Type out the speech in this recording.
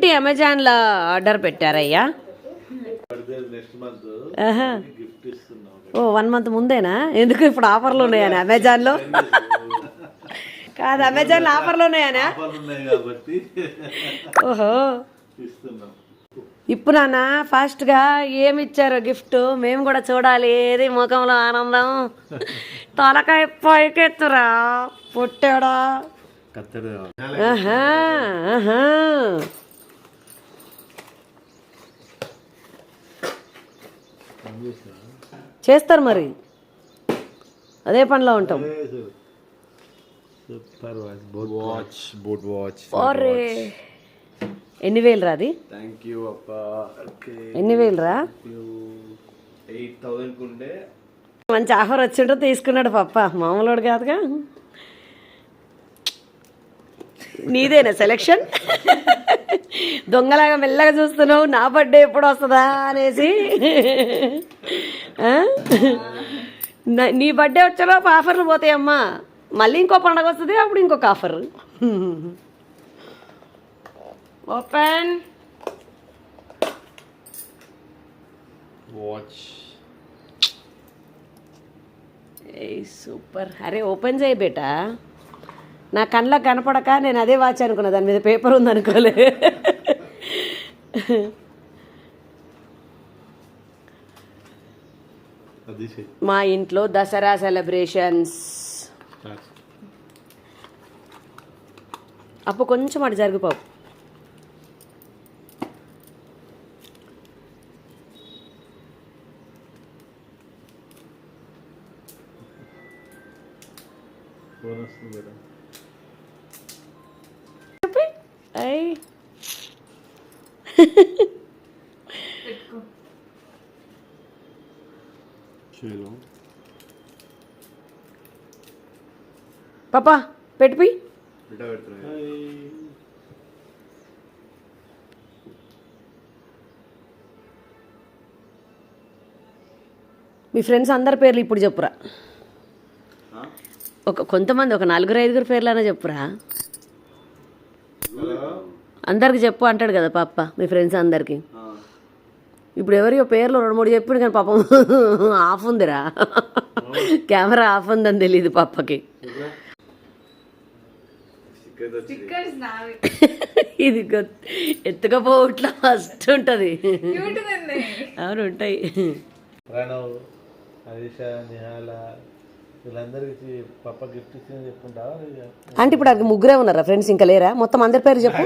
ఏంటి అమెజాన్లో ఆర్డర్ పెట్టారయ్యా? ఓ 1 month ముందేనా? ఎందుకు ఇప్పుడు ఆఫర్లు ఉన్నాయని అమెజాన్లో? కాదు, అమెజాన్లో ఆఫర్లు ఉన్నాయనా? ఓహో, ఇప్పుడు నాన్న ఫాస్ట్గా ఏమి ఇచ్చారో గిఫ్ట్ మేము కూడా చూడాలి. ఏది ముఖంలో ఆనందం. తలకాయ పైకెత్తురా పుట్టాడా. చేస్తారు మరి, అదే పనిలో ఉంటాం. ఎన్ని వేలు రా అది? ఎన్ని వేలు రా? 8,000 మంచి ఆఫర్ వచ్చింటో తీసుకున్నాడు పప్ప, మామూలుడు కాదుగా. నీదేనా సెలెక్షన్? దొంగలాగా మెల్లగా చూస్తున్నావు, నా బర్త్డే ఎప్పుడు వస్తుందా అనేసి. నీ బర్త్డే వచ్చేలోపు ఆఫర్లు పోతాయమ్మా, మళ్ళీ ఇంకో పండగ వస్తుంది, అప్పుడు ఇంకొక ఆఫర్. Open watch. ఏ సూపర్. అరే ఓపెన్ చేయి బేటా. నా కళ్ళకు కనపడక నేను అదే వాచ్ అనుకున్నా, దాని మీద పేపర్ ఉంది అనుకోలే. మా ఇంట్లో దసరా సెలబ్రేషన్స్. అప్పుడు కొంచెం అటు జరిగిపోవు. పాపా పెట్టిపి. మీ ఫ్రెండ్స్ అందరి పేర్లు ఇప్పుడు చెప్పురా. కొంతమంది ఒక 4-5 పేర్లైనా చెప్పురా. అందరికి చెప్పు అంటాడు కదా పాప, మీ ఫ్రెండ్స్ అందరికి. ఇప్పుడు ఎవరియో పేర్లు 2-3 చెప్పిండు కానీ పాపం ఆఫ్ ఉందిరా, కెమెరా ఆఫ్ ఉందని తెలియదు పాపకి. ఇది ఎత్తుకపోవట్లా ఫస్ట్ ఉంటుంది. అవును ఉంటాయి. అంటే ఇప్పుడు అది ముగ్గురే ఉన్నారా ఫ్రెండ్స్, ఇంకా లేరా? మొత్తం అందరి పేరు చెప్పు.